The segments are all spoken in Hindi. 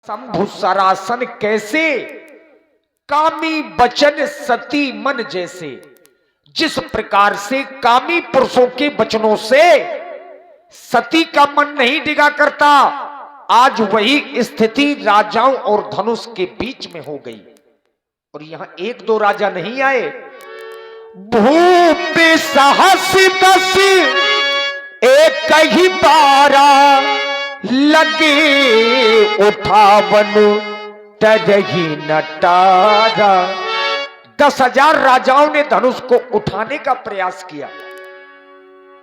शंभु सरासन कैसे, कामी बचन सती मन जैसे। जिस प्रकार से कामी पुरुषों के वचनों से सती का मन नहीं डिगा करता, आज वही स्थिति राजाओं और धनुष के बीच में हो गई। और यहां एक दो राजा नहीं आए, भूप साहस 10 एक ही बारा लगे उठावन तरही नटारा। 10,000 राजाओं ने धनुष को उठाने का प्रयास किया,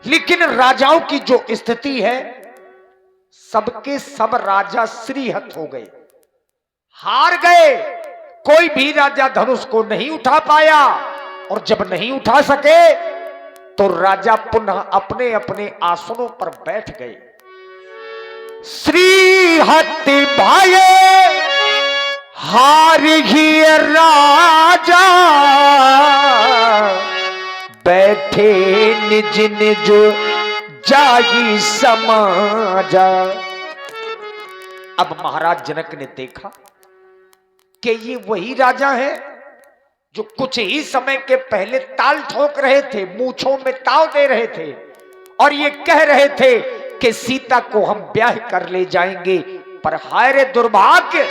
लेकिन राजाओं की जो स्थिति है, सबके सब राजा श्रीहत हो गए, हार गए। कोई भी राजा धनुष को नहीं उठा पाया, और जब नहीं उठा सके तो राजा पुनः अपने अपने आसनों पर बैठ गए। श्रीहत भाई हार ही राजा, बैठे निज निज जाई समाजा। अब महाराज जनक ने देखा कि ये वही राजा है जो कुछ ही समय के पहले ताल ठोक रहे थे, मूंछों में ताव दे रहे थे, और ये कह रहे थे कि सीता को हम ब्याह कर ले जाएंगे। पर हाय रे दुर्भाग्य,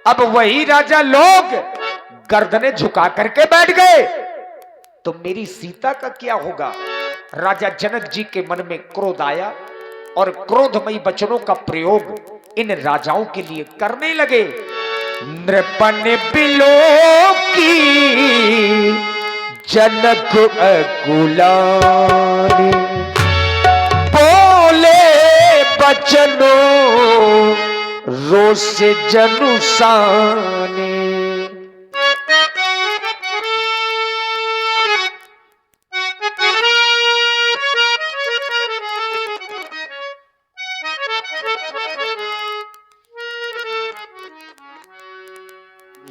अब वही राजा लोग गर्दनें झुका करके बैठ गए, तो मेरी सीता का क्या होगा। राजा जनक जी के मन में क्रोध आया, और क्रोधमयी वचनों का प्रयोग इन राजाओं के लिए करने लगे। नृपन बिलो की जनक अकुलानी, बोले बचनो रोष जनुसानी।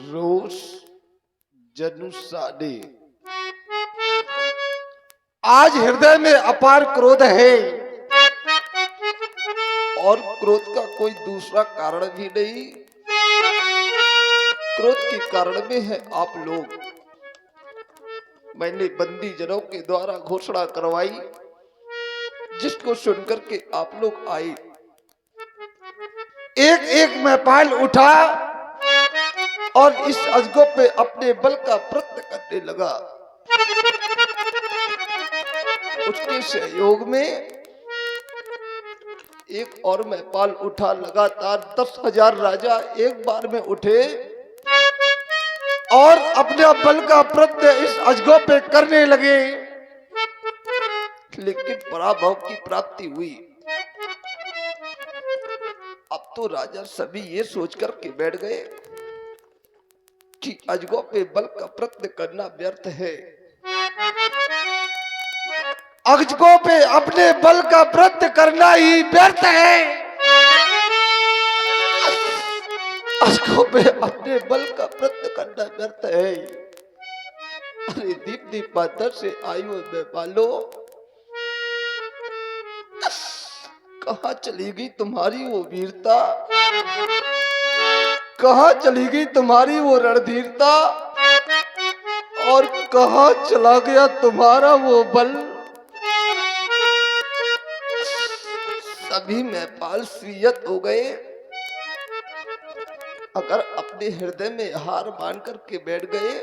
रोष जनुसानी। आज हृदय में अपार क्रोध है, और क्रोध का कोई दूसरा कारण भी नहीं। क्रोध के कारण में है आप लोग। मैंने बंदी जनों के द्वारा घोषणा करवाई, जिसको सुनकर के आप लोग आए। एक एक मैपाल उठा और इस अजगो पे अपने बल का प्रयत्न करने लगा। उसके सहयोग में एक और मैपाल उठा। लगातार 10,000 राजा एक बार में उठे और अपने बल का प्रयत्न इस अजगो पे करने लगे, लेकिन पराभव की प्राप्ति हुई। अब तो राजा सभी ये सोचकर के बैठ गए कि अजगो पे बल का प्रयत्न करना व्यर्थ है। अजगो पे अपने बल का प्रयत्न करना ही व्यर्थ है। अजगो पे अपने बल का प्रयत्न करना व्यर्थ है। अरे दीप दीपांतर से आयु में पालो, कहाँ चली गई तुम्हारी वो वीरता, कहाँ चली गई तुम्हारी वो रणधीरता, और कहाँ चला गया तुम्हारा वो बल। सभी मैपाल श्रीयत हो गए। अगर अपने हृदय में हार मान करके बैठ गए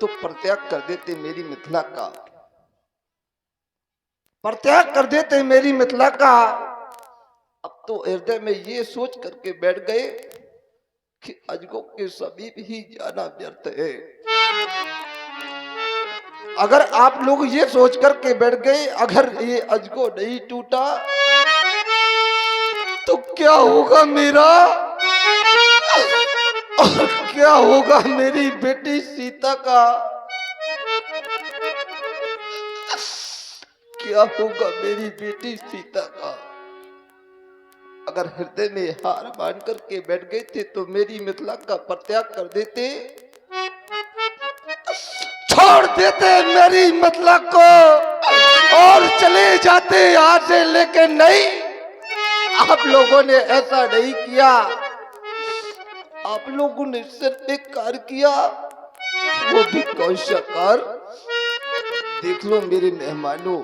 तो परित्याग कर देते मेरी मिथिला का, परित्याग कर देते मेरी मिथिला का। अब तो हृदय में ये सोच करके बैठ गए कि अजगो के समीप ही जाना व्यर्थ है। अगर आप लोग ये सोच करके बैठ गए, अगर ये अजगो नहीं टूटा तो क्या होगा मेरा, और क्या होगा मेरी बेटी सीता का, क्या होगा मेरी बेटी सीता का। अगर हृदय में हार मान करके बैठ गए थे तो मेरी मिथिला का परित्याग कर देते, छोड़ देते मेरी मतलब को और चले जाते यहाँ से, लेकिन नहीं, आप लोगों ने ऐसा नहीं किया, आप लोगों ने सिर्फ एक कार्य किया, वो भी कौन सा कार्य? देख लो मेरे मेहमानों,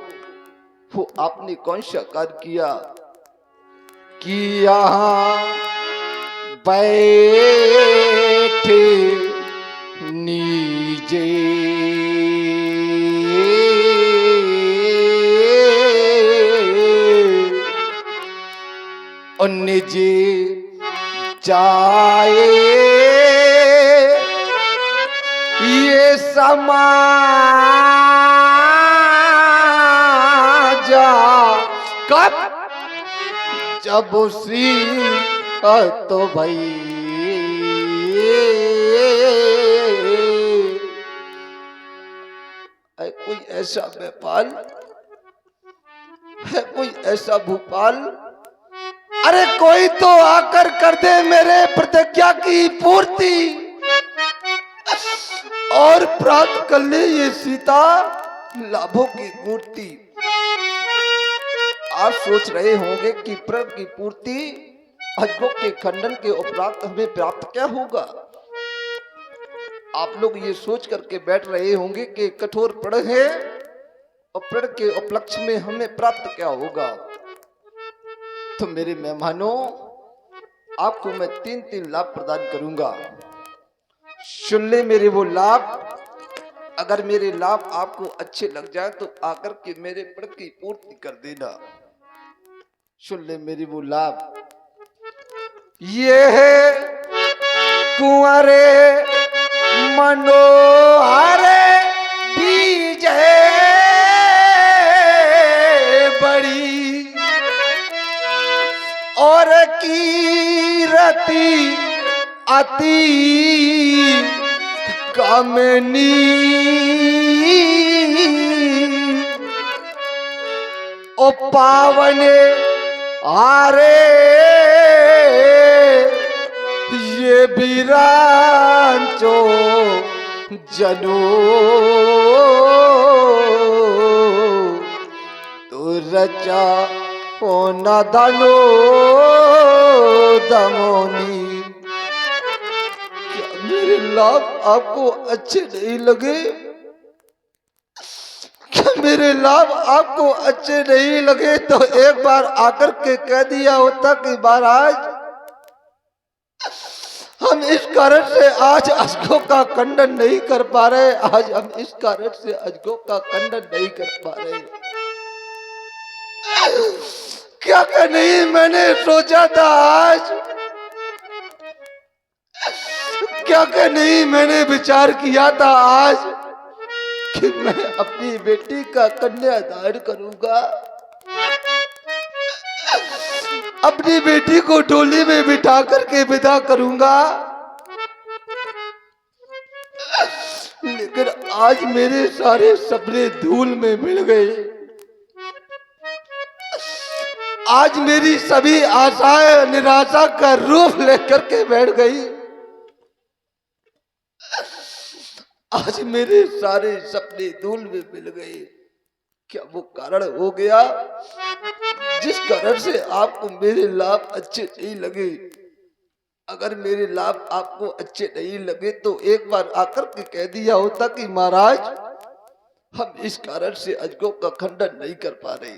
वो आपने कौन सा कार्य किया कि यहाँ बैठे नीचे और निजे जाए ये समाजा कब जब उसी तो भाई कोई ऐसा व्यापार है, कोई ऐसा भूपाल, अरे कोई तो आकर कर दे मेरे प्रतिज्ञा की पूर्ति और प्राप्त कर ले ये सीता लाभों की मूर्ति। आप सोच रहे होंगे कि प्रण की पूर्ति, अजगों के खंडन के उपरांत हमें प्राप्त क्या होगा। आप लोग ये सोच करके बैठ रहे होंगे कि कठोर प्रण है और प्रण के उपलक्ष्य में हमें प्राप्त क्या होगा। तो मेरे मेहमानों, आपको मैं 3 लाभ प्रदान करूंगा। सुन ले मेरे वो लाभ। अगर मेरे लाभ आपको अच्छे लग जाए तो आकर के मेरे प्रण की पूर्ति कर देना। सुन ले मेरे वो लाभ। ये है कुंवरे मनोहरे बीज है बड़ी और कीरति अति कामनी ओ पावने आरे ये बीरांचो जनो तो रचा ओ न धनो दमोनी। क्या मेरे लाभ आपको अच्छे नहीं लगे? क्या मेरे लाभ आपको अच्छे नहीं लगे तो एक बार आकर के कह दिया होता कि महाराज हम इस कारण से आज अजगों का खंडन नहीं कर पा रहे, आज हम इस कारण से अजगों का खंडन नहीं कर पा रहे। क्या क्या नहीं मैंने सोचा था आज, क्या क्या नहीं मैंने विचार किया था आज कि मैं अपनी बेटी का कन्यादान करूंगा, अपनी बेटी को डोली में बिठा करके विदा करूंगा। लेकिन आज मेरे सारे सपने धूल में मिल गए, आज मेरी सभी आशाएं निराशा का रूप लेकर के बैठ गई। आज मेरे सारे सपने धूल में मिल गए। क्या वो कारण हो गया जिस कारण से आपको मेरे लाभ अच्छे नहीं लगे? अगर मेरे लाभ आपको अच्छे नहीं लगे तो एक बार आकर के कह दिया होता कि महाराज हम इस कारण से अजगों का खंडन नहीं कर पा रहे।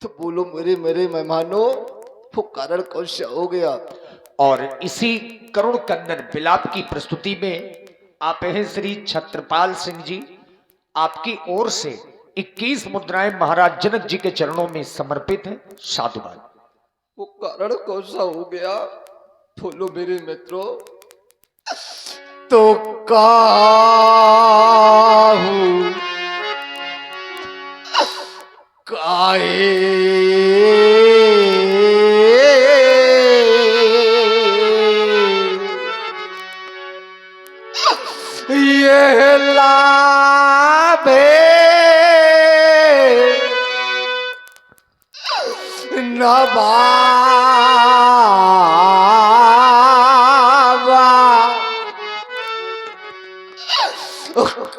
तो बोलो मेरे मेरे मेहमानों, वो कारण कौन सा हो गया? और इसी करुण कंदन विलाप की प्रस्तुति में आप हैं श्री छत्रपाल सिंह जी। आपकी ओर से 21 मुद्राएं महाराज जनक जी के चरणों में समर्पित हैं। साधुवाद। वो कारण कौन सा हो गया? बोलो मेरे मित्रों। तो काहू काहे ये लाभे न बाबा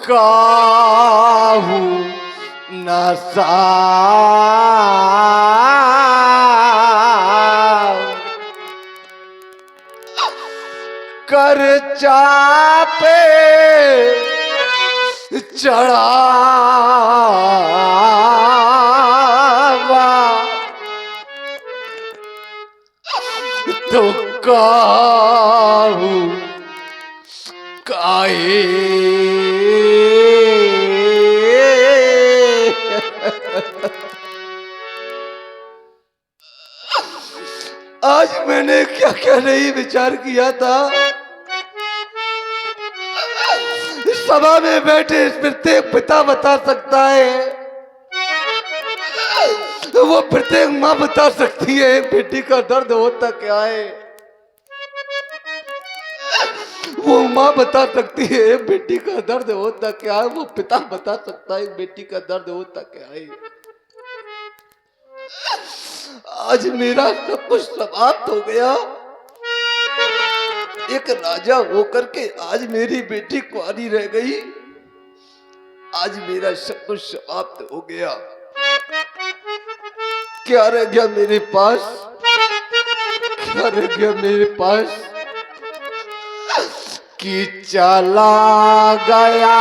काहू न सा कर चापे चढ़ावा तो काहू काहे आज मैंने क्या क्या नहीं विचार किया था। इस सभा में बैठे प्रत्येक पिता बता सकता है, वो प्रत्येक माँ बता सकती है एक बेटी का दर्द होता क्या है। वो माँ बता सकती है एक बेटी का दर्द होता क्या है, वो पिता बता सकता है एक बेटी का दर्द होता क्या है। आज मेरा सब कुछ समाप्त हो गया। एक राजा होकर के आज मेरी बेटी कुंवारी रह गई। आज मेरा सब कुछ समाप्त हो गया। क्या रह गया मेरे पास? क्या रह गया मेरे पास कि चला गया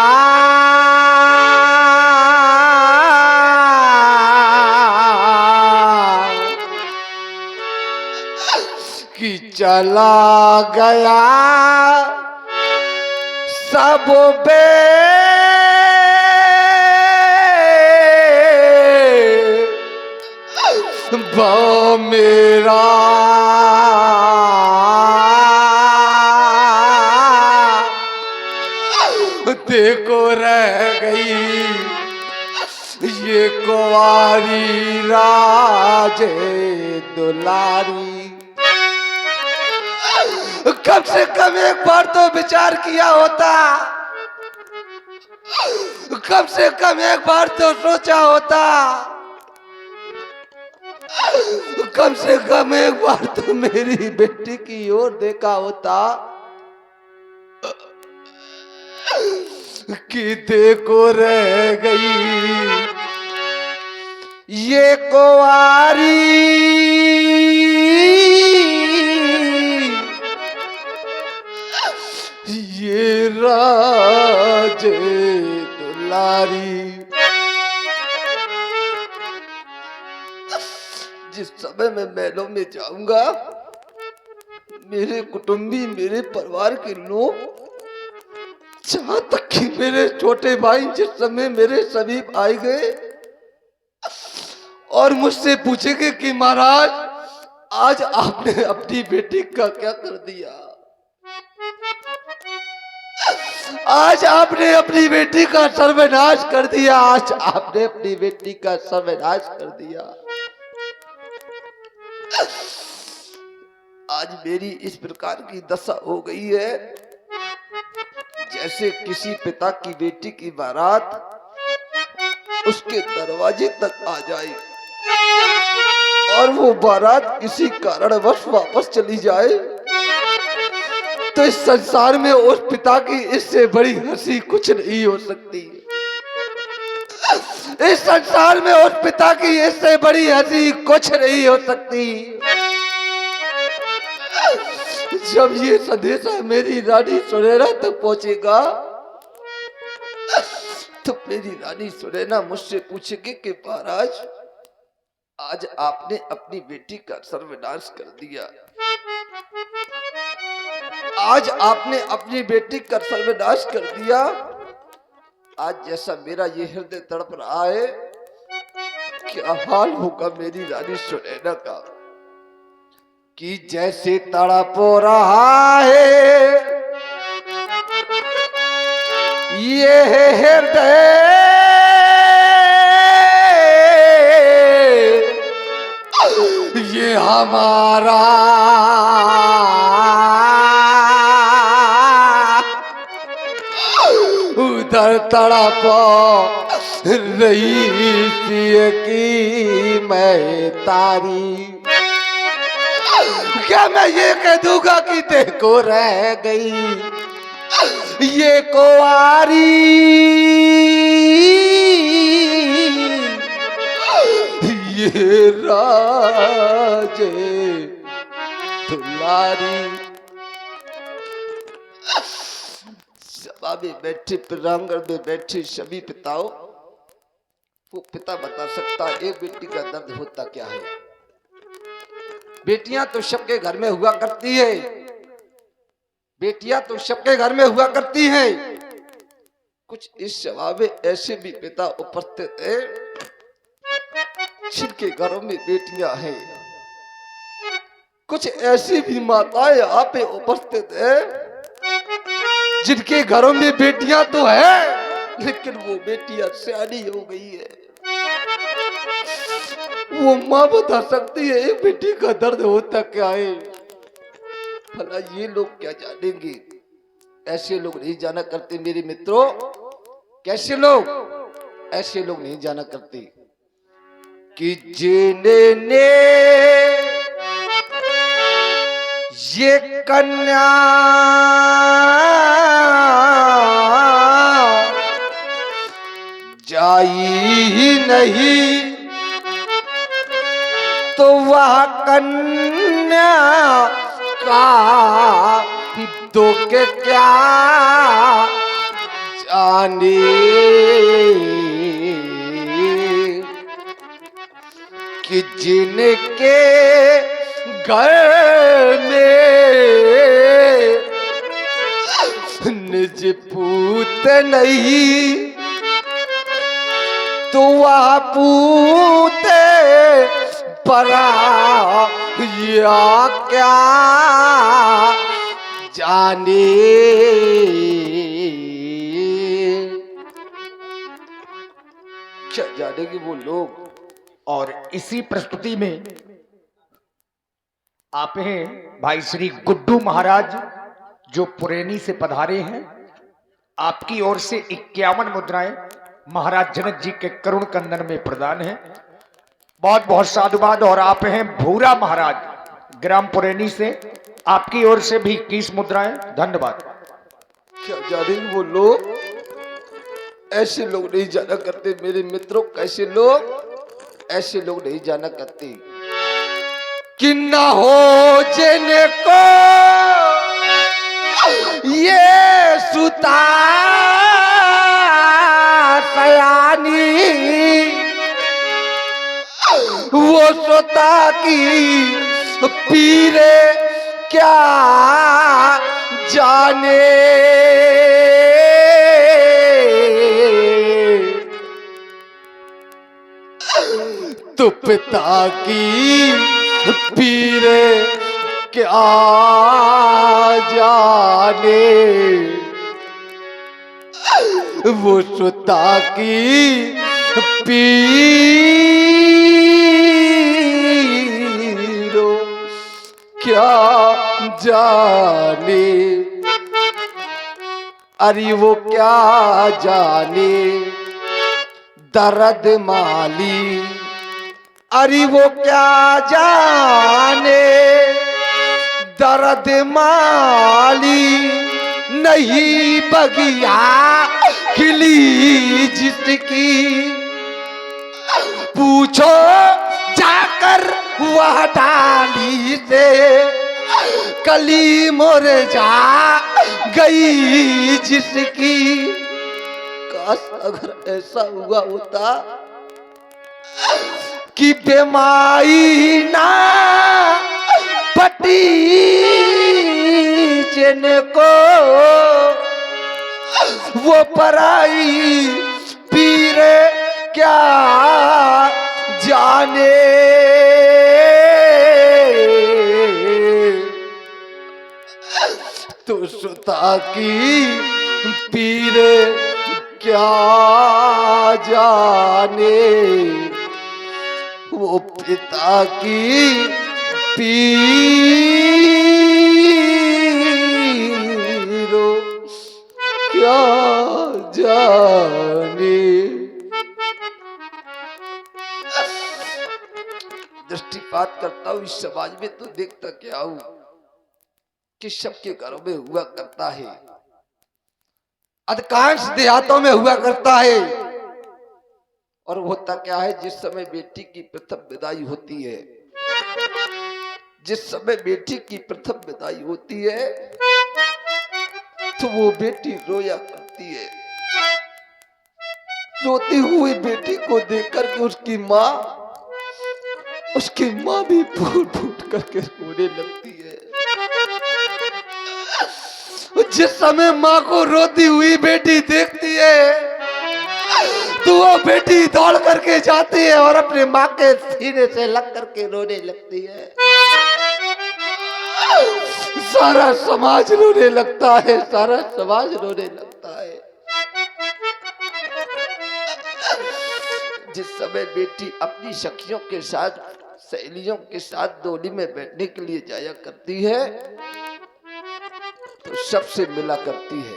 कि चला गया सब बे मेरा देखो रह गई ये कुंवारी राजे दुलारी। कम से कम एक बार तो विचार किया होता, कम से कम एक बार तो सोचा होता, कम से कम एक बार तो मेरी बेटी की ओर देखा होता कि देखो रह गई ये कुंवारी ये राजे दुलारी। जिस समय मैं महलों में जाऊंगा मेरे कुटुंबी मेरे परिवार के लोग, जहां तक कि मेरे छोटे भाई जिस समय मेरे समीप आए गए और मुझसे पूछेंगे कि महाराज आज आपने अपनी बेटी का क्या कर दिया, आज आपने अपनी बेटी का सर्वनाश कर दिया, आज आपने अपनी बेटी का सर्वनाश कर दिया। आज मेरी इस प्रकार की दशा हो गई है जैसे किसी पिता की बेटी की बारात उसके दरवाजे तक आ जाए और वो बारात किसी कारणवश वापस चली जाए तो इस संसार में उस पिता की इससे बड़ी हंसी कुछ नहीं हो सकती। इस संसार में उस पिता की इससे बड़ी हंसी कुछ नहीं हो सकती। जब ये संदेशा मेरी रानी सुनैना तक पहुंचेगा तो मेरी रानी सुनैना मुझसे पूछेगी कि महाराज आज आपने अपनी बेटी का सर्वनाश कर दिया, आज आपने अपनी बेटी का सर्वनाश कर दिया। आज जैसा मेरा ये हृदय तड़प रहा है क्या हाल होगा मेरी रानी सुनैना का कि जैसे तड़प रहा है ये हृदय ये हमारा उधर तड़प रही थी कि मैं तारी। क्या मैं ये कह दूंगा कि देखो रह गई ये कुंवारी ये राजे दुलारी। सभा में बैठे, प्रांगण में बैठे सभी पिताओं, वो पिता बता सकता है एक बेटी का दर्द होता क्या है। बेटियां तो सबके घर में हुआ करती है, बेटियां तो सबके घर में हुआ करती हैं। कुछ इस सभा में ऐसे भी पिता उपस्थित हैं जिनके घरों में बेटियां हैं। कुछ ऐसी भी माताएं यहाँ पे उपस्थित हैं जिनके घरों में बेटियां तो है लेकिन वो बेटियां सियानी हो गई है। वो माँ बता सकती है एक बेटी का दर्द होता क्या है। भला ये लोग क्या जानेंगे। ऐसे लोग नहीं जाना करते मेरे मित्रों। कैसे लोग? ऐसे लोग नहीं जाना करते कि जिन्होंने ये कन्या जाई ही नहीं तो वह कन्या का दो के क्या जाने। कि जिनके घर में निज पूत नहीं तो वह पूते परा या क्या जाने। क्या जानेगी वो लोग। और इसी प्रस्तुति में आप हैं भाई श्री गुड्डू महाराज जो पुरैनी से पधारे हैं। आपकी ओर से 51 मुद्राएं महाराज जनक जी के करुण कंदन में प्रदान है। बहुत बहुत साधुवाद। और आप हैं भूरा महाराज ग्राम पुरैनी से, आपकी ओर से भी 21 मुद्राएं। धन्यवाद। क्या जाने वो लोग। ऐसे लोग नहीं जाना करते मेरे मित्रों। कैसे लोग? ऐसे लोग नहीं जाना करते कि न हो जिनको ये सुता सयानी वो सुता की पीरे क्या जाने। तो पिता की पीर क्या जाने। वो सुता की पीरो क्या जाने। अरे वो क्या जाने दर्द माली। अरे वो क्या जाने दर्द माली। नहीं बगिया खिली जिसकी पूछो जाकर वह डाली से कली मुरझा गई जिसकी। काश अगर ऐसा हुआ होता कि बेमाई ना पटी जिनको वो पराई पीर क्या जाने। तो सुता की पीर क्या जाने। वो पिता की पीरो क्या जाने। दृष्टिपात करता हूँ इस समाज में तो देखता क्या हूँ कि सबके घरों में हुआ करता है। अधिकांश देहातों में हुआ करता है। और होता क्या है जिस समय बेटी की प्रथम विदाई होती है, जिस समय बेटी की प्रथम विदाई होती है तो वो बेटी रोया करती लगती है। रोती हुई बेटी को देखकर के उसकी माँ भी फूट फूट करके रोने लगती है। जिस समय माँ को रोती हुई बेटी देखती है तो वो बेटी दौड़ करके जाती है और अपने माँ के सीने से लग करके रोने लगती है। सारा समाज रोने लगता है, सारा समाज रोने लगता है। जिस समय बेटी अपनी सखियों के साथ, सहेलियों के साथ डोली में बैठने के लिए जाया करती है तो सबसे मिला करती है,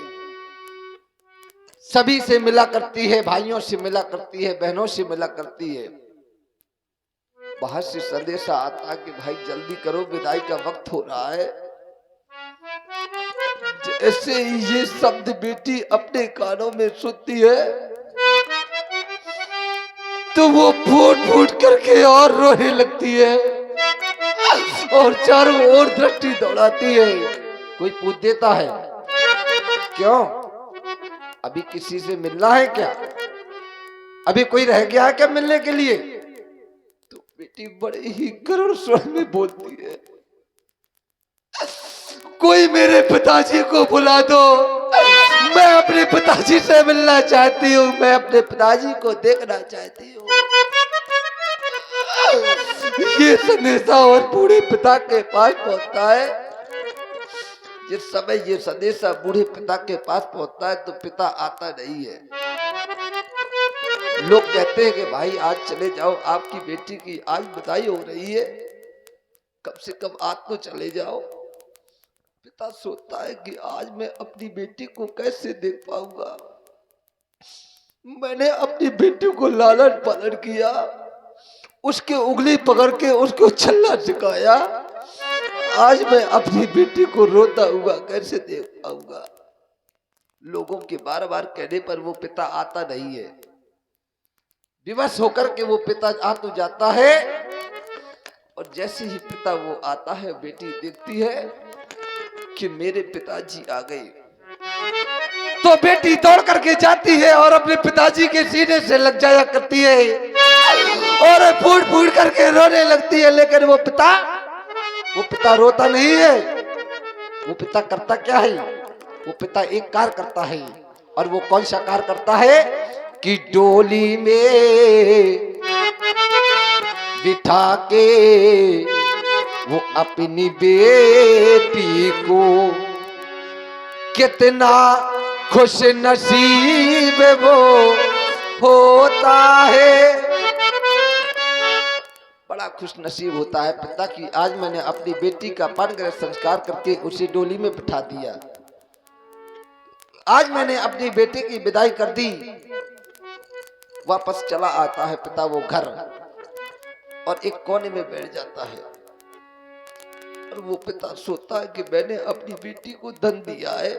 सभी से मिला करती है, भाइयों से मिला करती है, बहनों से मिला करती है। बाहर से संदेशा आता है कि भाई जल्दी करो, विदाई का वक्त हो रहा है। जैसे ही ये शब्द बेटी अपने कानों में सुनती है तो वो फूट फूट करके और रोने लगती है और चारों ओर दृष्टि दौड़ाती है। कोई पूछ देता है क्यों, अभी किसी से मिलना है क्या, अभी कोई रह गया है क्या मिलने के लिए? तो बेटी बड़े ही करुण स्वर में बोलती है, कोई मेरे पिताजी को बुला दो, मैं अपने पिताजी से मिलना चाहती हूँ, मैं अपने पिताजी को देखना चाहती हूँ। ये संदेशा और बूढ़े पिता के पास पहुंचता है। जिस समय ये संदेशा बूढ़े पिता के पास पहुंचता है तो पिता आता नहीं है। लोग कहते हैं कि भाई आज चले जाओ, आपकी बेटी की आज विदाई हो रही है, कम से कम आज तो चले जाओ। पिता सोचता है कि आज मैं अपनी बेटी को कैसे देख पाऊंगा। मैंने अपनी बेटी को लालन पालन किया, उसके उंगली पकड़ के उसको चलना सिखाया, आज मैं अपनी बेटी को रोता हुआ कैसे देख पाऊंगा। लोगों के बार बार कहने पर वो पिता आता नहीं है। विवश होकर के वो पिता आ तो जाता है और जैसे ही पिता वो आता है बेटी देखती है कि मेरे पिताजी आ गए तो बेटी दौड़ करके जाती है और अपने पिताजी के सीने से लग जाया करती है और फूट फूट करके रोने लगती है। लेकिन वो पिता रोता नहीं है। वो पिता करता क्या है, वो पिता एक कार्य करता है और वो कौन सा कार्य करता है कि डोली में बिठा के वो अपनी बेटी को कितना खुश नसीब वो होता है, बड़ा खुश नसीब होता है पिता की आज मैंने अपनी बेटी का पाणिग्रह संस्कार करके उसे डोली में बिठा दिया, आज मैंने अपनी बेटी की विदाई कर दी। वापस चला आता है पिता वो घर और एक कोने में बैठ जाता है और वो पिता सोचता है कि मैंने अपनी बेटी को धन दिया है,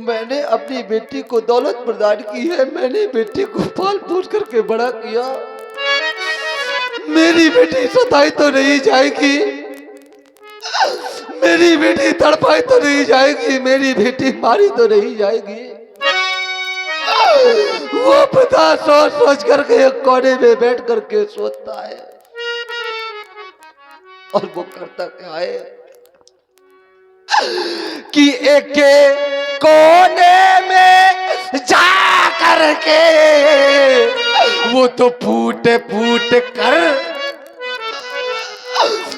मैंने अपनी बेटी को दौलत प्रदान की है, मैंने बेटी को पाल पोस करके बड़ा किया, मेरी बेटी सताई तो नहीं जाएगी, मेरी बेटी तड़पाई तो नहीं जाएगी, मेरी बेटी मारी तो नहीं जाएगी। वो पिता सोच सोच करके एक कोने में बैठ करके सोचता है और वो करता क्या है कि एक कोने में जा करके वो तो फूट फूट कर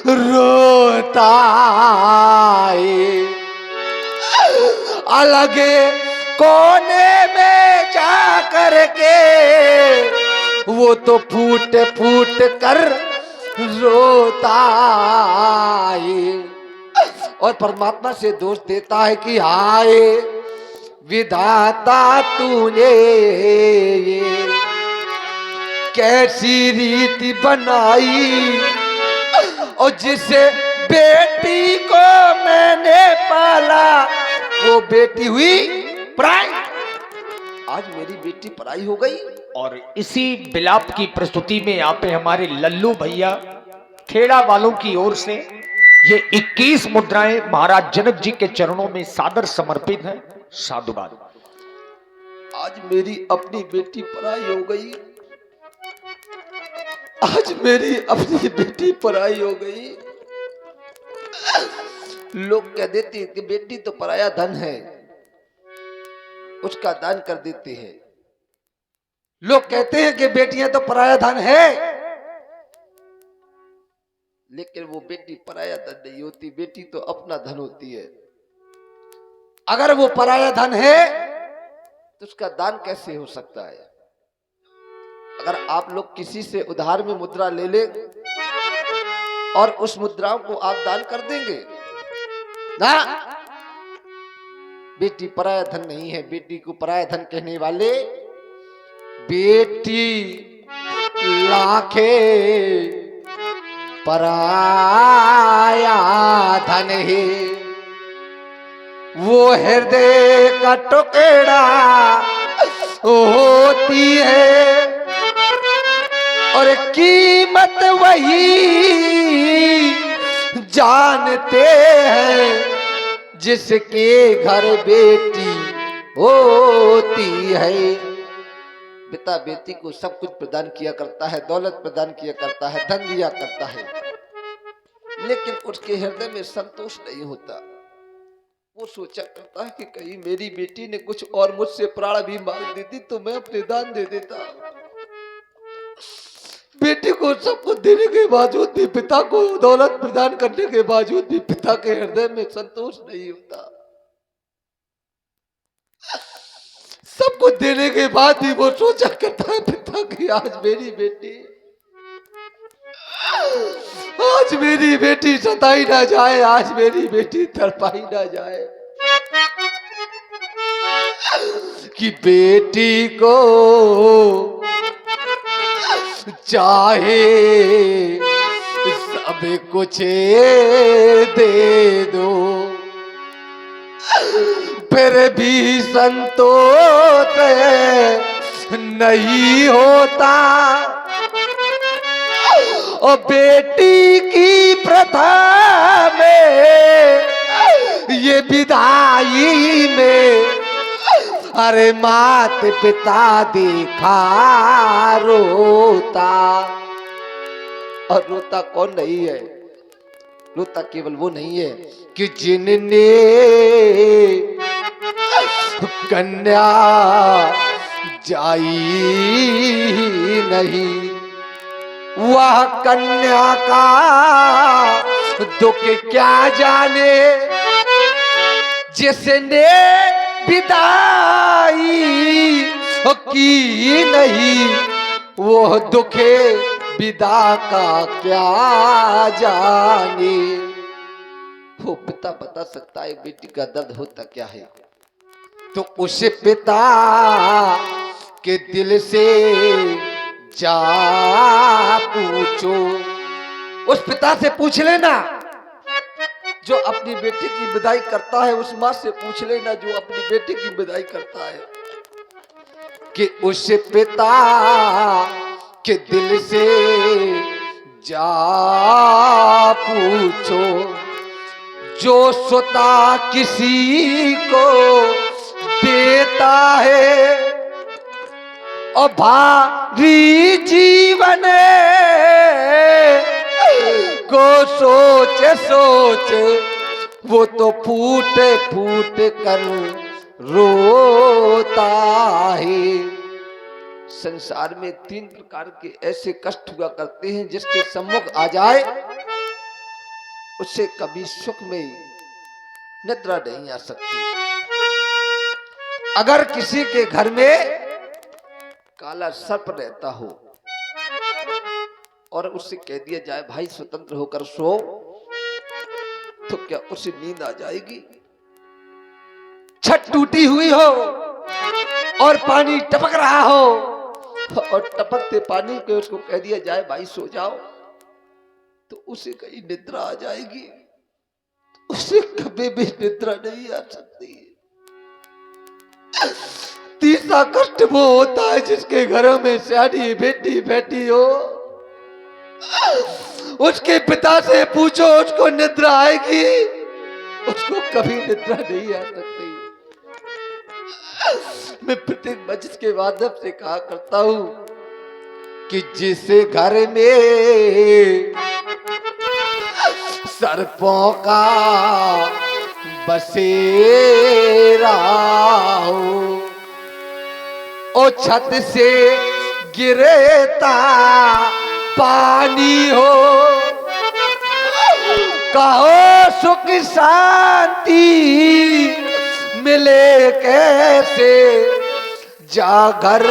रोता है, अलग कोने में जा करके वो तो फूट फूट कर रोता है और परमात्मा से दोष देता है कि हाय विधाता तूने ये कैसी रीति बनाई और जिसे बेटी को मैंने पाला वो बेटी हुई पराई, आज मेरी बेटी पराई हो गई। और इसी विलाप की प्रस्तुति में यहाँ पे हमारे लल्लू भैया खेड़ा वालों की ओर से ये 21 मुद्राएं महाराज जनक जी के चरणों में सादर समर्पित हैं। साधुवाद। आज मेरी अपनी बेटी पराई हो गई, आज मेरी अपनी बेटी पराई हो गई। लोग कह देते हैं कि बेटी तो पराया धन है, उसका दान कर देते हैं। लोग कहते हैं कि बेटियां तो पराया धन है, लेकिन वो बेटी पराया धन नहीं होती, बेटी तो अपना धन होती है। अगर वो पराया धन है तो उसका दान कैसे हो सकता है? अगर आप लोग किसी से उधार में मुद्रा ले ले और उस मुद्राओं को आप दान कर देंगे ना, बेटी पराया धन नहीं है। बेटी को पराया धन कहने वाले बेटी लाखे पराया धन है, वो हृदय का टुकड़ा होती है और कीमत वही जानते हैं जिसके घर बेटी होती है। पिता बेटी को सब कुछ प्रदान किया करता है, दौलत प्रदान किया करता है, धन दिया करता है, लेकिन उसके हृदय में संतोष नहीं होता। वो सोचा करता है कि कहीं मेरी बेटी ने कुछ और मुझसे प्राण भी मांग देती तो मैं अपने दान दे देता। बेटी को सब कुछ देने के बावजूद भी, पिता को दौलत प्रदान करने के बावजूद भी पिता के हृदय में संतोष नहीं होता। सब कुछ देने के बाद भी वो सोचा करता है पिता की आज मेरी बेटी सताई ना जाए, आज मेरी बेटी तड़पाई ना जाए। कि बेटी को चाहे सब कुछ दे दो, फिर भी संतोष नहीं होता। और बेटी की प्रथा में ये विदाई में अरे मात पिता देखा रोता। और रोता कौन नहीं है? रोता केवल वो नहीं है कि जिनने कन्या जाई नहीं, वह कन्या का दुख क्या जाने। जिसने विदाई की नहीं, वो दुखे विदा का क्या जाने। वो पिता बता सकता है बेटी का दर्द होता क्या है। तो उस पिता के दिल से जा पूछो, उस पिता से पूछ लेना जो अपनी बेटी की विदाई करता है। उस माँ से पूछ लेना जो अपनी बेटी की विदाई करता है कि उस पिता के दिल से जा पूछो, जो सुता किसी को देता है और भारी जीवन को सोचे सोचे वो तो फूट फूट कर रोता है। संसार में 3 प्रकार के ऐसे कष्ट हुआ करते हैं जिसके सम्मुख आ जाए उसे कभी सुख में निद्रा नहीं आ सकती। अगर किसी के घर में काला सर्प रहता हो और उससे कह दिया जाए भाई स्वतंत्र होकर सो, तो क्या उसे नींद आ जाएगी? छत टूटी हुई हो और पानी टपक रहा हो और टपकते पानी के उसको कह दिया जाए भाई सो जाओ, तो उसे कहीं निद्रा आ जाएगी? उसे कभी भी निद्रा नहीं आ सकती। तीसरा कष्ट वो होता है जिसके घरों में सियानी बेटी बैठी हो उसके पिता से पूछो उसको निद्रा आएगी, उसको कभी निद्रा नहीं आ सकती। मैं प्रत्येक मस्जिद के माध्यम से कहा करता हूं कि जिस घर में सर्पों का बसेरा हो, ओ छत से गिरता पानी हो, कहो सुख शांति मिले कैसे, जागर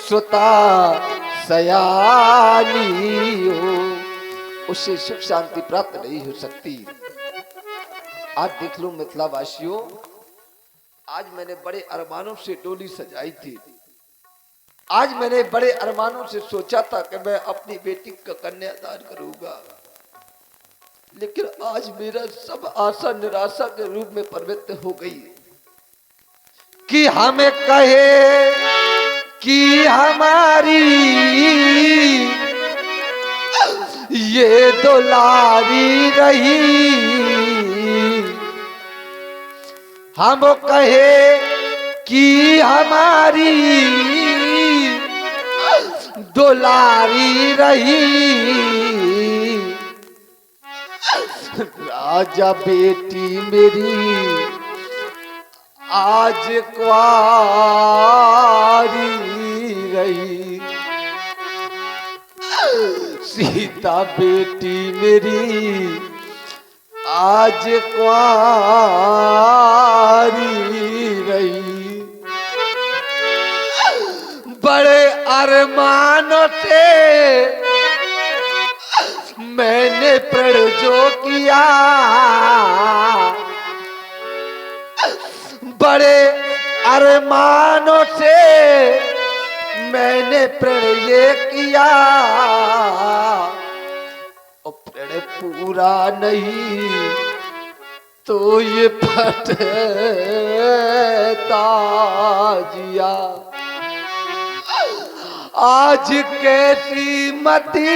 सुता सयानी हो, उससे सुख शांति प्राप्त नहीं हो सकती। आज देख लो मिथिला वासियों, आज मैंने बड़े अरमानों से डोली सजाई थी, आज मैंने बड़े अरमानों से सोचा था कि मैं अपनी बेटी का कन्यादान करूंगा, लेकिन आज मेरा सब आशा निराशा के रूप में परिवर्तित हो गई। कि हमें कहे कि हमारी ये दुलारी रही, हम कहे कि हमारी दुलारी रही, राजा बेटी मेरी आज कुंवारी रही, सीता बेटी मेरी आज कुंवारी रही। बड़े अरमानों से मैंने प्रण जो किया, बड़े अरमानों से मैंने प्रण ये किया, और प्रण पूरा नहीं तो ये फटता जिया। आज कैसी मती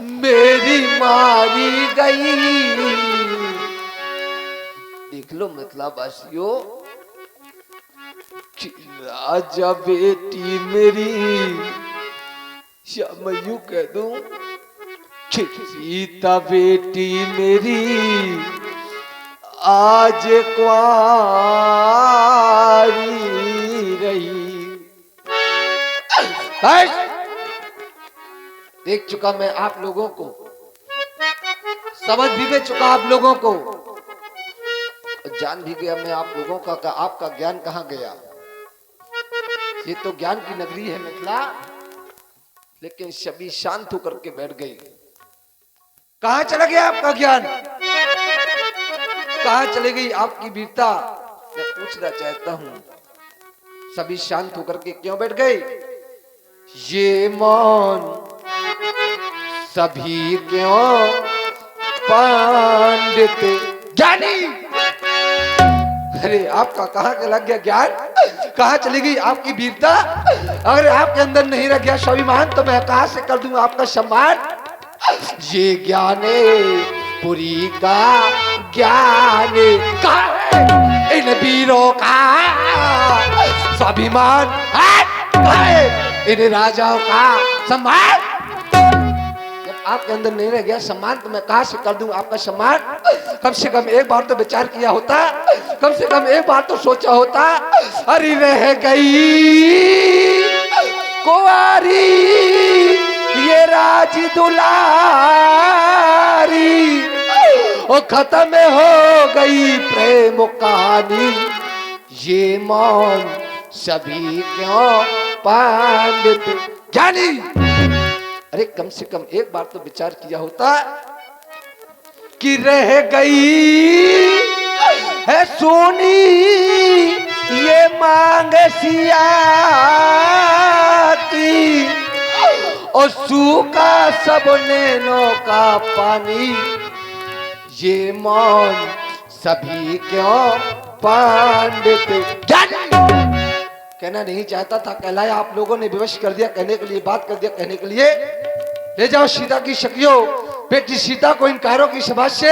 मेरी मारी गई। देख लो मिथिला वासियों, राजा बेटी मेरी, या मैं यूं कह दूं कि सीता बेटी मेरी आज कुंवारी रही। बस देख चुका मैं आप लोगों को, समझ भी ले चुका आप लोगों को, जान भी गया मैं आप लोगों का आपका ज्ञान कहां गया। ये तो ज्ञान की नगरी है मिथिला, लेकिन सभी शांत होकर के बैठ गई। कहां चला गया आपका ज्ञान, कहां चली गई आपकी वीरता, मैं पूछना चाहता हूं। सभी शांत होकर के क्यों बैठ गए? ये मौन सभी क्यों पंडित ज्ञानी। अरे आपका कहां के लग गया ज्ञान, कहां चली गई आपकी वीरता? अगर आपके अंदर नहीं रह गया स्वाभिमान तो मैं कहां से कर दूं आपका सम्मान। ये ज्ञाने पुरी का ज्ञान कहां है इन वीरों का स्वाभिमान है, इन राजाओं का सम्मान। जब आपके अंदर नहीं रह गया सम्मान तो मैं कहां से कर दूं आपका सम्मान। कम से कम एक बार तो विचार किया होता, कम से कम एक बार तो सोचा होता। अरे रह गई कुंवारी ये राज दुलारी, और खत्म हो गई प्रेम कहानी। ये मौन सभी क्यों पंडित ज्ञानी। अरे कम से कम एक बार तो विचार किया होता कि रह गई है सोनी ये मांग सिया की, और सूखा सब नैनों का पानी। ये मौन सभी क्यों पंडित ज्ञानी। कहना नहीं चाहता था, कहलाया आप लोगों ने विवश कर दिया, कहने के लिए बात कर दिया, कहने के लिए ले जाओ सीता की शक्तियों, बेटी सीता को इन कायरों की सभा से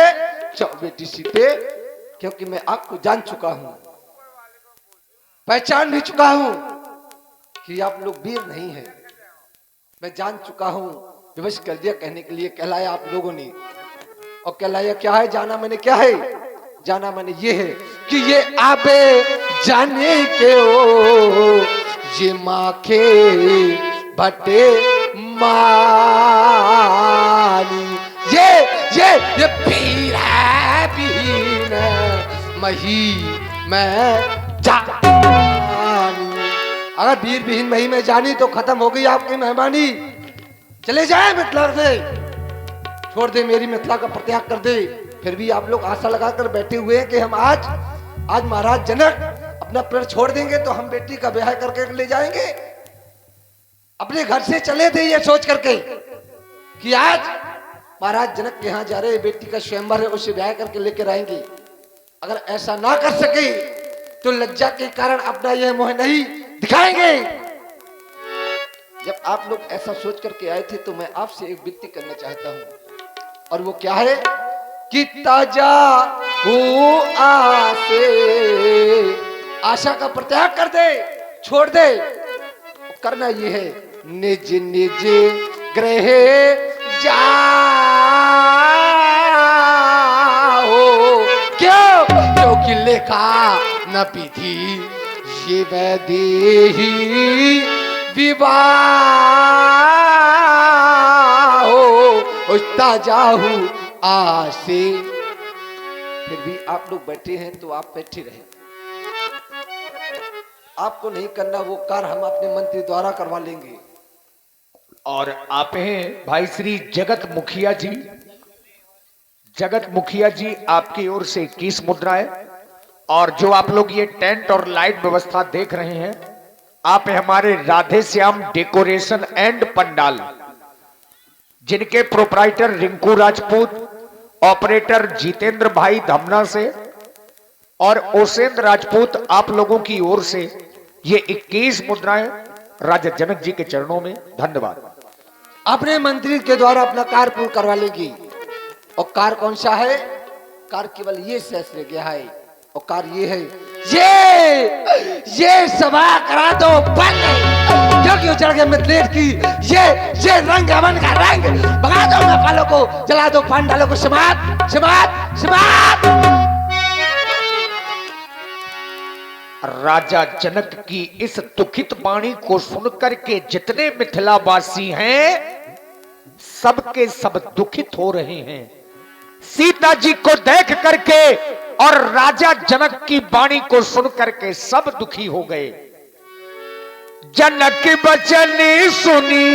जाओ बेटी सीते, क्योंकि मैं आपको जान चुका हूं, पहचान भी चुका हूं कि आप लोग वीर नहीं है। मैं जान चुका हूं, विवश कर दिया कहने के लिए कहलाया आप लोगों ने। और कहलाया क्या है, जाना मैंने क्या है, जाना मैंने ये है कि ये आबे जाने के ओ ये माँ के भटे मानी, ये पीर है पीर मही मैं जानी। अगर वीर विहीन मही में जानी तो खत्म हो गई आपकी मेहमानी। चले जाए मिथिला से, छोड़ दे मेरी मिथिला का प्रत्याग कर दे। फिर भी आप लोग आशा लगाकर बैठे हुए हैं कि हम आज महाराज जनक अपना पेड़ छोड़ देंगे तो हम बेटी का ब्याह करके ले जाएंगे। अपने घर से चले थे ये सोच करके कि आज महाराज जनक के यहाँ जा रहे, बेटी का स्वयंवर है, उसे ब्याह करके लेकर आएंगे। अगर ऐसा ना कर सके तो लज्जा के कारण अपना यह मोह नहीं दिखाएंगे। जब आप लोग ऐसा सोच करके आए थे तो मैं आपसे एक विनती करना चाहता हूं, और वो क्या है कि ताजा हो आसे, आशा का प्रत्याग कर दे, छोड़ दे। करना ये है निज निज ग्रह जाओ, क्यों, क्योंकि लेखा न विधि ये वैदेही विवाह ताजाहू आसे। फिर भी आप लोग बैठे हैं तो आप बैठे रहे, आपको नहीं करना वो कार्य हम अपने मंत्री द्वारा करवा लेंगे। और आप हैं भाई श्री जगत मुखिया जी। जगत मुखिया जी आपकी ओर से 21 मुद्राएं, और जो आप लोग ये टेंट और लाइट व्यवस्था देख रहे हैं, आप हैं हमारे राधे श्याम डेकोरेशन एंड पंडाल, जिनके प्रोप्राइटर रिंकू राजपूत, ऑपरेटर जितेंद्र भाई धमना से और ओसेंद्र राजपूत, आप लोगों की ओर से ये 21 मुद्राएं राजा जनक जी के चरणों में। धन्यवाद। अपने मंत्री के द्वारा अपना कार्य पूर्ण करवा लेगी। और कार्य कौन सा है, कार्य केवल ये शेष रह गया है, और कार्य ये है, ये सभा करा दो बंद, क्योंकि चढ़ गए मिथिलेश की ये रंग अमन का रंग, भगा दो नेपालों को, जला दो पांडालों को, समाप्त समाप्त समाप्त। राजा जनक की इस दुखित वाणी को सुनकर के जितने मिथिलावासी हैं सबके सब दुखित हो रहे हैं। सीता जी को देख करके और राजा जनक की वाणी को सुन करके सब दुखी हो गए। जनक बचन सुनी